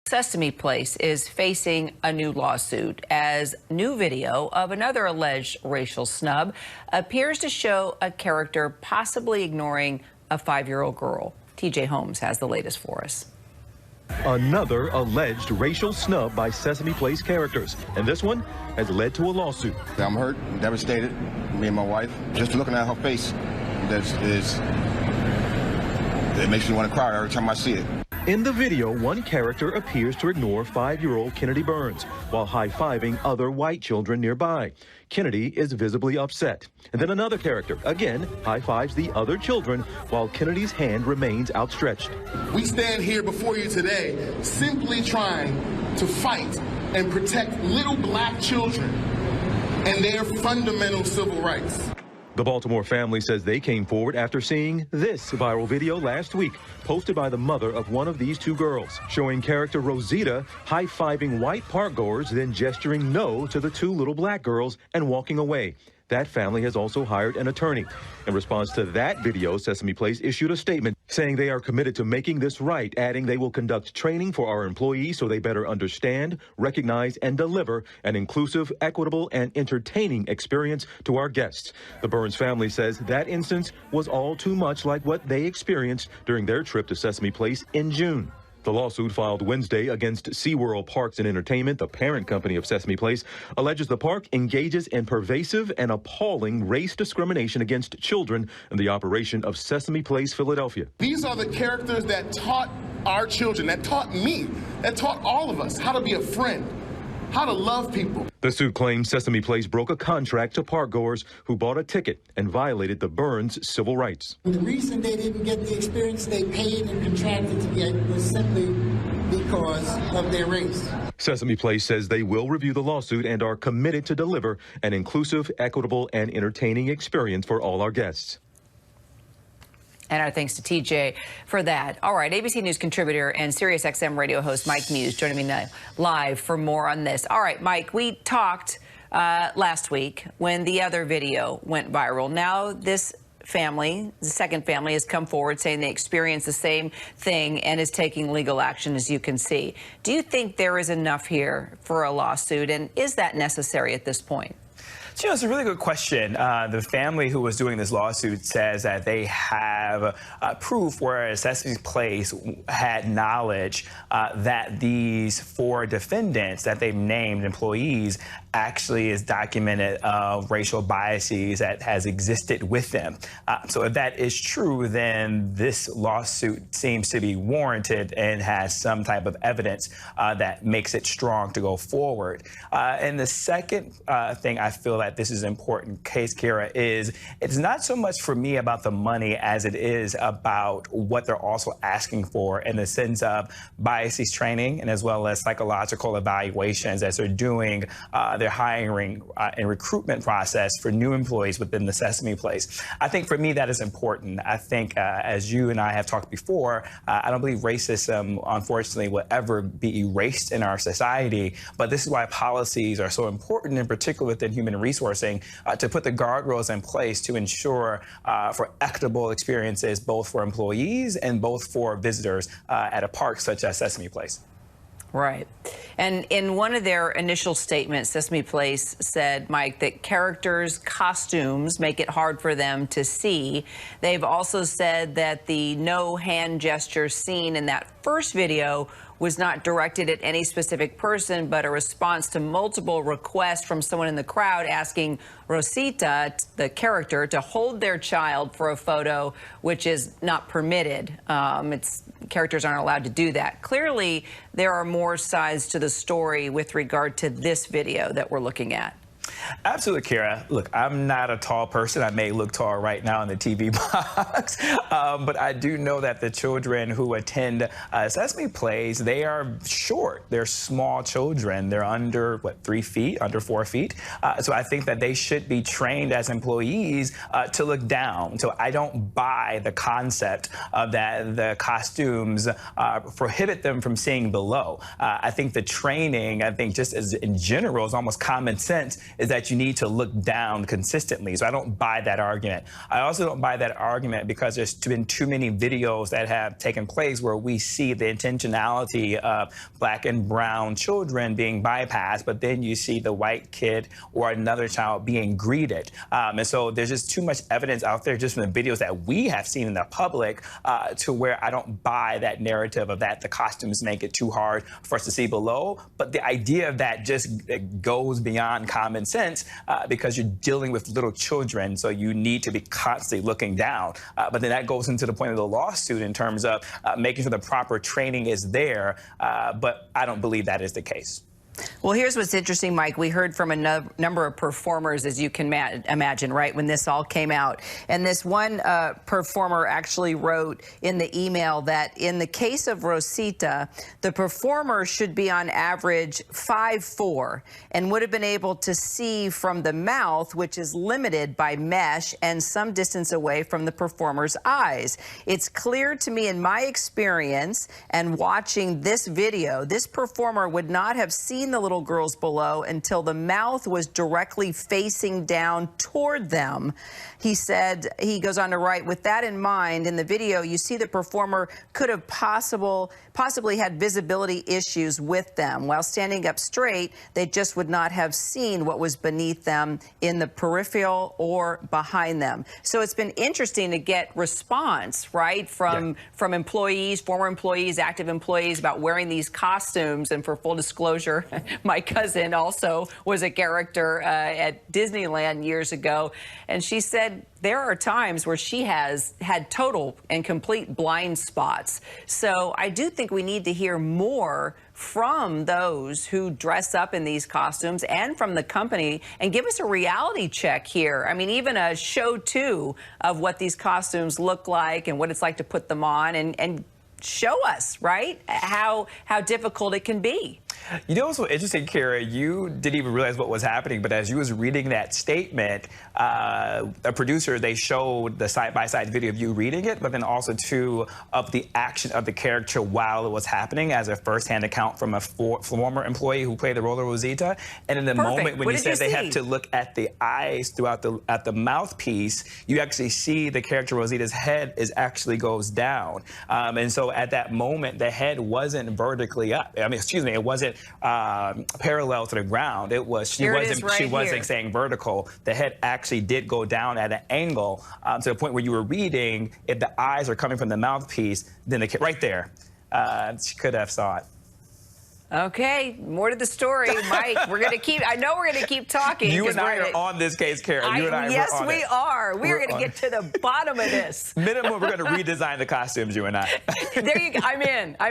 Sesame Place is facing a new lawsuit as new video of another alleged racial snub appears to show a character possibly ignoring a 5-year-old girl. TJ Holmes has the latest for us. Another alleged racial snub by Sesame Place characters, and this one has led to a lawsuit. I'm hurt, devastated, me and my wife. Just looking at her face, it makes me want to cry every time I see it. In the video, one character appears to ignore 5-year-old Kennedy Burns while high-fiving other white children nearby. Kennedy is visibly upset. And then another character, again, high-fives the other children while Kennedy's hand remains outstretched. We stand here before you today simply trying to fight and protect little black children and their fundamental civil rights. The Baltimore family says they came forward after seeing this viral video last week, posted by the mother of one of these two girls, showing character Rosita high-fiving white parkgoers, then gesturing no to the two little black girls and walking away. That family has also hired an attorney. In response to that video, Sesame Place issued a statement saying they are committed to making this right, adding they will conduct training for our employees so they better understand, recognize, and deliver an inclusive, equitable, and entertaining experience to our guests. The Burns family says that instance was all too much like what they experienced during their trip to Sesame Place in June. The lawsuit filed Wednesday against SeaWorld Parks and Entertainment, the parent company of Sesame Place, alleges the park engages in pervasive and appalling race discrimination against children in the operation of Sesame Place, Philadelphia. These are the characters that taught our children, that taught me, that taught all of us how to be a friend, how to love people. The suit claims Sesame Place broke a contract to parkgoers who bought a ticket and violated the Burns' civil rights. The reason they didn't get the experience they paid and contracted to get was simply because of their race. Sesame Place says they will review the lawsuit and are committed to deliver an inclusive, equitable, and entertaining experience for all our guests. And our thanks to TJ for that. All right, ABC News contributor and SiriusXM radio host Mike Muse joining me now live for more on this. All right, Mike, we talked last week when the other video went viral. Now this family, the second family, has come forward saying they experienced the same thing and is taking legal action, as you can see. Do you think there is enough here for a lawsuit, and is that necessary at this point? You know, it's a really good question. The family who was doing this lawsuit says that they have proof where Sesame Place had knowledge that these 4 defendants that they've named employees actually is documented racial biases that has existed with them. So if that is true, then this lawsuit seems to be warranted and has some type of evidence that makes it strong to go forward. And the second thing I feel that this is an important case, Kara, is it's not so much for me about the money as it is about what they're also asking for in the sense of biases training and as well as psychological evaluations as they're doing their hiring and recruitment process for new employees within the Sesame Place. I think for me that is important. I think as you and I have talked before, I don't believe racism, unfortunately, will ever be erased in our society, but this is why policies are so important, in particular within human resourcing, to put the guardrails in place to ensure for equitable experiences both for employees and both for visitors at a park such as Sesame Place. Right. And in one of their initial statements, Sesame Place said, Mike, that characters' costumes make it hard for them to see. They've also said that the no hand gesture seen in that first video was not directed at any specific person, but a response to multiple requests from someone in the crowd asking Rosita, the character, to hold their child for a photo, which is not permitted. Characters aren't allowed to do that. Clearly, there are more sides to the story with regard to this video that we're looking at. Absolutely, Kara. Look, I'm not a tall person. I may look tall right now in the TV box, but I do know that the children who attend Sesame Place, they are short. They're small children. They're under, 3 feet, under 4 feet. So I think that they should be trained as employees to look down. So I don't buy the concept of that the costumes prohibit them from seeing below. I think the training, just as in general, is almost common sense, is is that you need to look down consistently. So I don't buy that argument. I also don't buy that argument because there's been too many videos that have taken place where we see the intentionality of black and brown children being bypassed, but then you see the white kid or another child being greeted. And so there's just too much evidence out there just from the videos that we have seen in the public to where I don't buy that narrative of that the costumes make it too hard for us to see below. But the idea of that just goes beyond common sense because you're dealing with little children, so you need to be constantly looking down. But then that goes into the point of the lawsuit in terms of making sure the proper training is there, but I don't believe that is the case. Well, here's what's interesting, Mike. We heard from a number of performers, as you can imagine, right, when this all came out. And this one performer actually wrote in the email that in the case of Rosita, the performer should be on average 5'4" and would have been able to see from the mouth, which is limited by mesh and some distance away from the performer's eyes. It's clear to me in my experience and watching this video, this performer would not have seen the little girls below until the mouth was directly facing down toward them. He said, he goes on to write, with that in mind, in the video, you see the performer could have possibly had visibility issues with them. While standing up straight, they just would not have seen what was beneath them in the peripheral or behind them. So it's been interesting to get response, right, from employees, former employees, active employees about wearing these costumes. And for full disclosure, my cousin also was a character at Disneyland years ago, and she said there are times where she has had total and complete blind spots. So I do think we need to hear more from those who dress up in these costumes and from the company and give us a reality check here. I mean, even a show too of what these costumes look like and what it's like to put them on and show us, right, how difficult it can be. You know what's so interesting, Kara? You didn't even realize what was happening, but as you was reading that statement, a producer, they showed the side-by-side video of you reading it, but then also, too, of the action of the character while it was happening as a first-hand account from a former employee who played the role of Rosita. And in the moment when you said they have to look at the eyes throughout at the mouthpiece, you actually see the character Rosita's head actually goes down. And so at that moment, the head wasn't vertically up. I mean, excuse me, it wasn't parallel to the ground. It was she wasn't saying vertical. The head actually did go down at an angle to the point where you were reading. If the eyes are coming from the mouthpiece, then right there, she could have saw it. Okay, more to the story, Mike. I know we're gonna keep talking. You and I are on this case, Karen. You and I yes, are on we it. are. We're gonna get to the bottom of this. Minimum, we're gonna redesign the costumes, you and I. There you go. I'm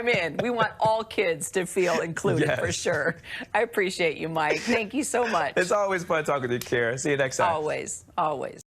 in. We want all kids to feel included, for sure. I appreciate you, Mike. Thank you so much. It's always fun talking to you, Karen. See you next time. Always, always.